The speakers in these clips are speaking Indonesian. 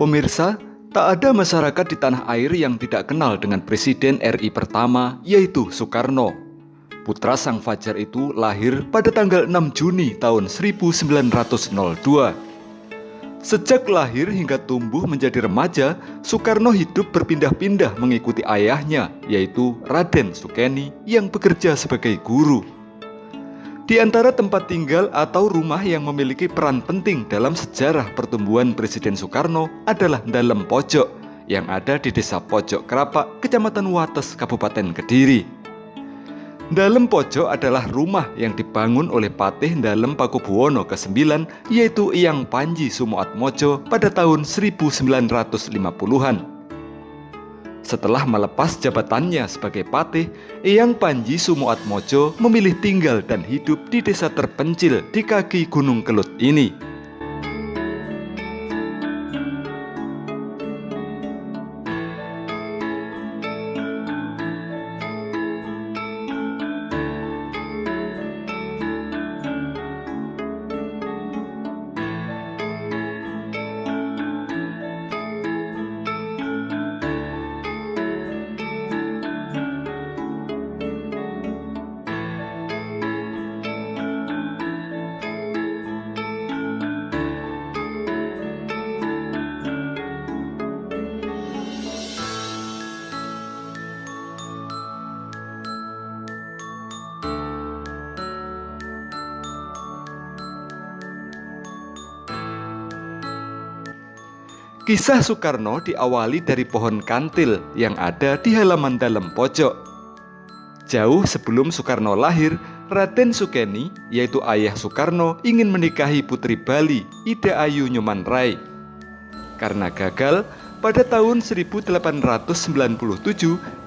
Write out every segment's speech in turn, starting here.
Pemirsa, tak ada masyarakat di tanah air yang tidak kenal dengan Presiden RI pertama, yaitu Soekarno. Putra Sang Fajar itu lahir pada tanggal 6 Juni tahun 1902. Sejak lahir hingga tumbuh menjadi remaja, Soekarno hidup berpindah-pindah mengikuti ayahnya, yaitu Raden Sukeni yang bekerja sebagai guru. Di antara tempat tinggal atau rumah yang memiliki peran penting dalam sejarah pertumbuhan Presiden Soekarno adalah Dalem Pojok yang ada di Desa Pojok Krapak, Kecamatan Wates, Kabupaten Kediri. Dalem Pojok adalah rumah yang dibangun oleh Patih Dalem Pakubuwono ke-9, yaitu Eyang Panji Sumoatmojo pada tahun 1950-an. Setelah melepas jabatannya sebagai patih, Eyang Panji Sumoatmojo memilih tinggal dan hidup di desa terpencil di kaki Gunung Kelut ini. Kisah Soekarno diawali dari pohon kantil yang ada di halaman Dalem Pojok. Jauh sebelum Soekarno lahir, Raden Sukeni, yaitu ayah Soekarno, ingin menikahi putri Bali, Ida Ayu Nyoman-Rai. Karena gagal, pada tahun 1897,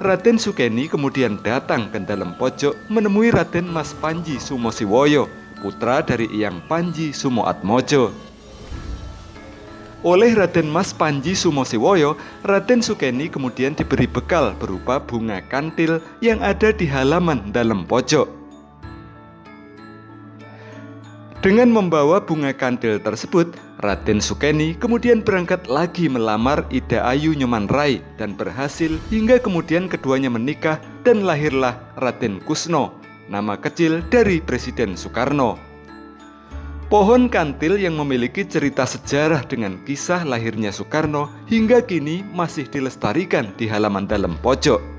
Raden Sukeni kemudian datang ke Dalem Pojok menemui Raden Mas Panji Sumosiwoyo, putra dari Eyang Panji Sumoatmojo. Oleh Raden Mas Panji Sumosiwoyo, Raden Sukeni kemudian diberi bekal berupa bunga kantil yang ada di halaman Dalem Pojok. Dengan membawa bunga kantil tersebut, Raden Sukeni kemudian berangkat lagi melamar Ida Ayu Nyoman-Rai dan berhasil hingga kemudian keduanya menikah dan lahirlah Raden Kusno, nama kecil dari Presiden Soekarno. Pohon kantil yang memiliki cerita sejarah dengan kisah lahirnya Soekarno hingga kini masih dilestarikan di halaman Dalem Pojok.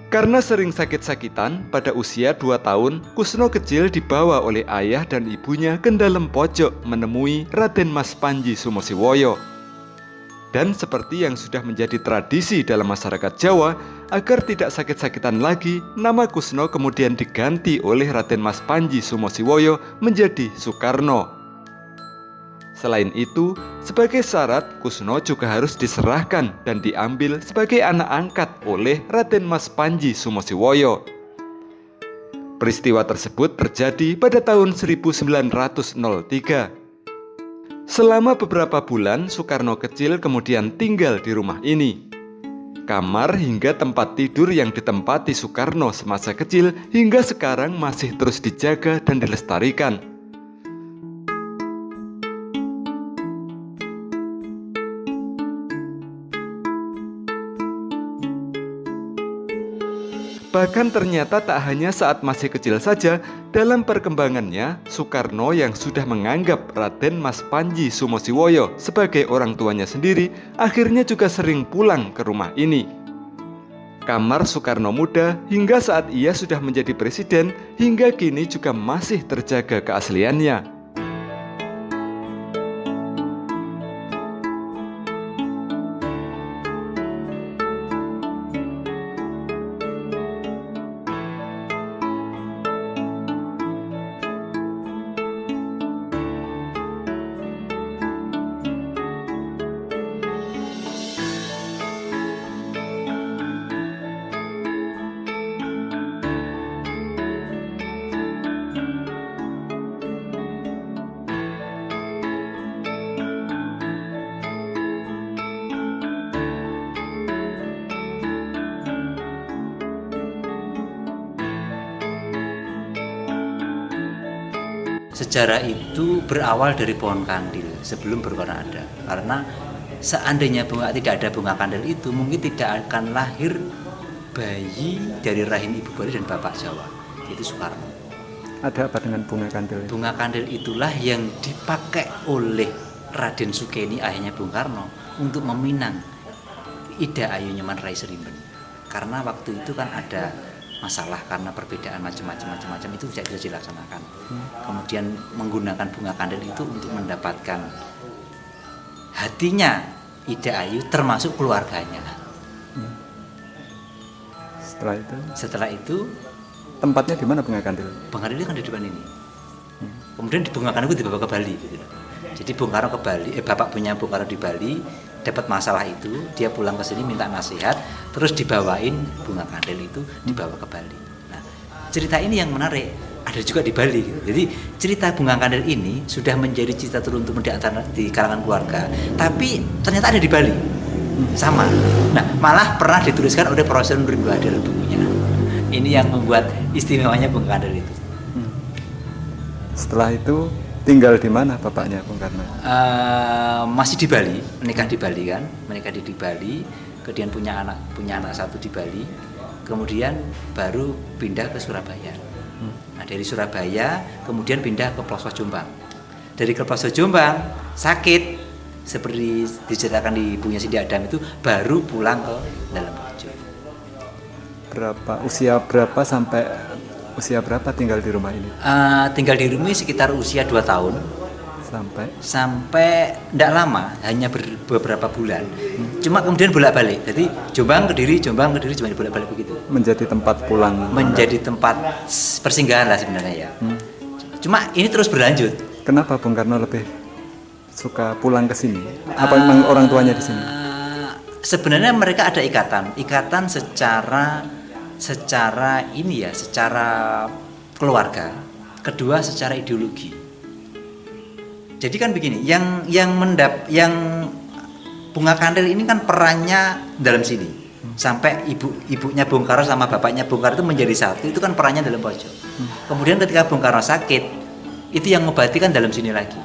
Karena sering sakit-sakitan, pada usia 2 tahun, Kusno kecil dibawa oleh ayah dan ibunya ke Dalem Pojok menemui Raden Mas Panji Sumosiwoyo. Dan seperti yang sudah menjadi tradisi dalam masyarakat Jawa, agar tidak sakit-sakitan lagi, nama Kusno kemudian diganti oleh Raden Mas Panji Sumosiwoyo menjadi Soekarno. Selain itu, sebagai syarat, Kusno juga harus diserahkan dan diambil sebagai anak angkat oleh Raden Mas Panji Sumosiwoyo. Peristiwa tersebut terjadi pada tahun 1903. Selama beberapa bulan, Soekarno kecil kemudian tinggal di rumah ini. Kamar hingga tempat tidur yang ditempati Soekarno semasa kecil hingga sekarang masih terus dijaga dan dilestarikan. Bahkan ternyata tak hanya saat masih kecil saja, dalam perkembangannya, Soekarno yang sudah menganggap Raden Mas Panji Sumosiwoyo sebagai orang tuanya sendiri, akhirnya juga sering pulang ke rumah ini. Kamar Soekarno muda hingga saat ia sudah menjadi presiden, hingga kini juga masih terjaga keasliannya. Sejarah itu berawal dari pohon kandil sebelum Bung Karno ada. Karena seandainya tidak ada bunga kandil itu, mungkin tidak akan lahir bayi dari rahim Ibu Bali dan Bapak Jawa, yaitu Soekarno. Ada apa dengan bunga kandil? Bunga kandil itulah yang dipakai oleh Raden Sukeni, ayahnya Bung Karno, untuk meminang Ida Ayu Nyoman Rai Serimben. Karena waktu itu kan ada masalah karena perbedaan macam-macam itu tidak bisa dilaksanakan. Kemudian menggunakan bunga kandil itu untuk mendapatkan hatinya Ida Ayu termasuk keluarganya. Setelah itu tempatnya di mana bunga kandil? Bunga kandil kan di depan ini. Kemudian di bunga kandil itu dibawa ke Bali gitu. Jadi Bung Karno ke Bali, bapak punya Bung Karno di Bali dapat masalah itu, dia pulang ke sini minta nasihat, terus dibawain bunga kandil itu dibawa ke Bali. Nah, cerita ini yang menarik ada juga di Bali gitu. Jadi cerita bunga kandil ini sudah menjadi cerita turun-temurun di kalangan keluarga, tapi ternyata ada di Bali sama. Nah, malah pernah dituliskan oleh Profesor Nurdin Bahadur bukunya. Ini yang membuat istimewanya bunga kandil itu. Setelah itu tinggal di mana bapaknya Bung Karno? Masih di Bali, menikah di Bali kan, menikah di Bali, kemudian punya anak satu di Bali, kemudian baru pindah ke Surabaya. Nah, dari Surabaya kemudian pindah ke Pelosok Jombang. Dari ke Pelosok Jombang sakit seperti diceritakan di ibunya Sindi Adam itu, baru pulang ke dalam Bojo. Usia berapa sampai usia berapa tinggal di rumah ini? Tinggal di rumah sekitar usia 2 tahun. Sampai tidak lama, hanya beberapa bulan. Cuma kemudian bolak-balik. Jadi Jombang Kediri cuma bolak-balik begitu. Menjadi tempat pulang. Menjadi tempat persinggahan lah sebenarnya ya. Cuma ini terus berlanjut. Kenapa Bung Karno lebih suka pulang ke sini? Apa memang orang tuanya di sini? Sebenarnya mereka ada ikatan secara keluarga, kedua secara ideologi. Jadi kan begini, yang bunga kandil ini kan perannya dalam sini. Sampai ibunya Bung Karno sama bapaknya Bung Karno itu menjadi satu, itu kan perannya dalam pojok. Kemudian ketika Bung Karno sakit, itu yang mengobati kan dalam sini lagi.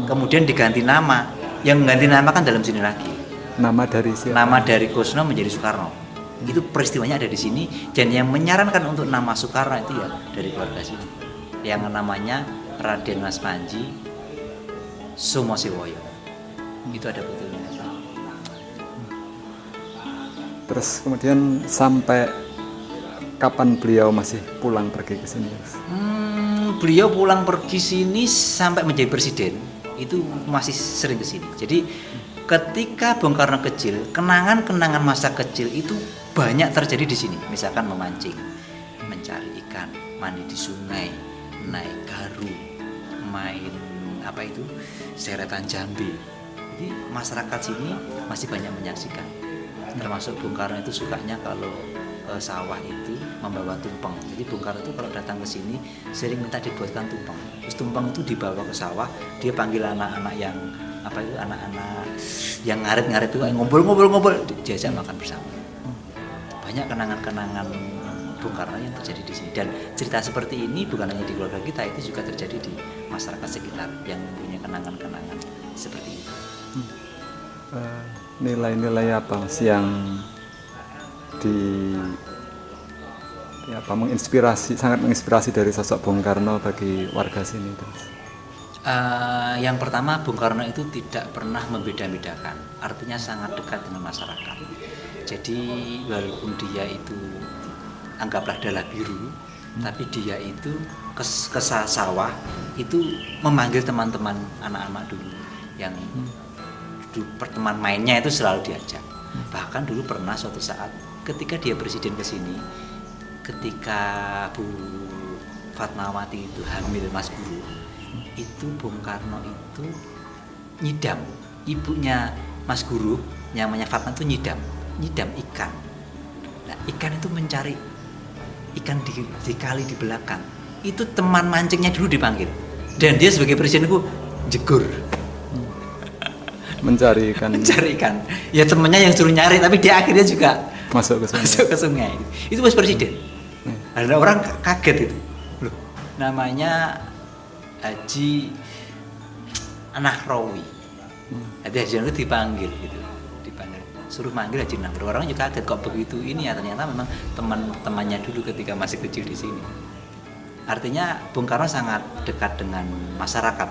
Kemudian diganti nama, yang mengganti nama kan dalam sini lagi. Nama dari siapa? Nama dari Kusno menjadi Soekarno. Itu peristiwanya ada di sini, dan yang menyarankan untuk nama Soekarno itu ya dari keluarga sini. Yang namanya Raden Mas Panji Soemosiwoyo. Itu ada betulnya. Terus kemudian sampai kapan beliau masih pulang pergi ke sini? Beliau pulang pergi sini sampai menjadi presiden. Itu masih sering ke sini. Jadi ketika Bung Karno kecil, kenangan-kenangan masa kecil itu banyak terjadi di sini. Misalkan memancing, mencari ikan, mandi di sungai, naik garu, main seretan jambe. Jadi masyarakat sini masih banyak menyaksikan. Termasuk Bung Karno itu sukanya kalau ke sawah itu membawa tumpeng. Jadi Bung Karno itu kalau datang ke sini sering minta dibuatkan tumpeng. Terus tumpeng itu dibawa ke sawah, dia panggil anak-anak yang anak-anak yang ngarit-ngarit itu ngobrol-ngobrol, diajak makan bersama. Banyak kenangan-kenangan Bung Karno yang terjadi di sini, dan cerita seperti ini bukan hanya di keluarga kita, itu juga terjadi di masyarakat sekitar yang punya kenangan-kenangan seperti itu. Nilai-nilai apa Mas yang sangat menginspirasi dari sosok Bung Karno bagi warga sini terus? Yang pertama, Bung Karno itu tidak pernah membeda-bedakan, artinya sangat dekat dengan masyarakat. Jadi walaupun dia itu anggaplah dalah biru, tapi dia itu ke sawah itu memanggil teman-teman anak-anak dulu yang teman mainnya itu selalu diajak. Bahkan dulu pernah suatu saat ketika dia presiden ke sini, ketika Bu Fatmawati itu hamil Mas Guru, itu Bung Karno itu nyidam, ibunya Mas Guru namanya Fatma itu nyidam ikan. Nah, ikan itu mencari ikan di kali di belakang. Itu teman mancingnya dulu dipanggil, dan dia sebagai presiden itu jegur mencari ikan. Ya temennya yang suruh nyari, tapi dia akhirnya juga masuk ke sungai. Itu pas presiden. Ada orang kaget itu. Loh, namanya Haji Nahrawi. Jadi Haji Nahrawi dipanggil gitu, dipanggil, suruh manggil Haji Nahrawi. Orang juga kaget kok begitu ini ya, ternyata memang teman-temannya dulu ketika masih kecil di sini. Artinya Bung Karno sangat dekat dengan masyarakat.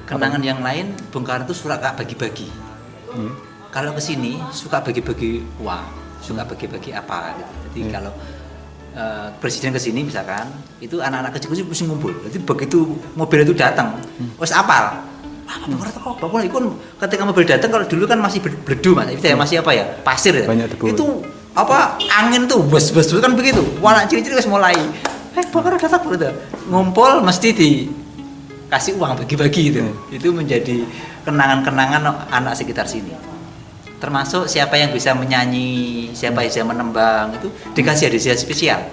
Kenangan yang lain, Bung Karno itu suka bagi-bagi. Kalau ke sini suka bagi-bagi uang, suka bagi-bagi apa gitu. Jadi kalau presiden ke sini misalkan, itu anak-anak kecil itu mesti ngumpul. Jadi begitu mobil itu datang, wes apal. Bung Karno kok bapak ikut ketika mobil datang, kalau dulu kan masih berdedu Mas, itu masih apa ya? Pasir ya. Banyak debu. Itu apa angin tuh bus kan begitu. Anak cilik-cilik wes mulai Bung Karno datang gitu. Ngumpul mesti dikasih uang bagi-bagi gitu. Itu menjadi kenangan-kenangan anak sekitar sini. Termasuk siapa yang bisa menyanyi, siapa yang bisa menembang itu dikasih hadiah spesial.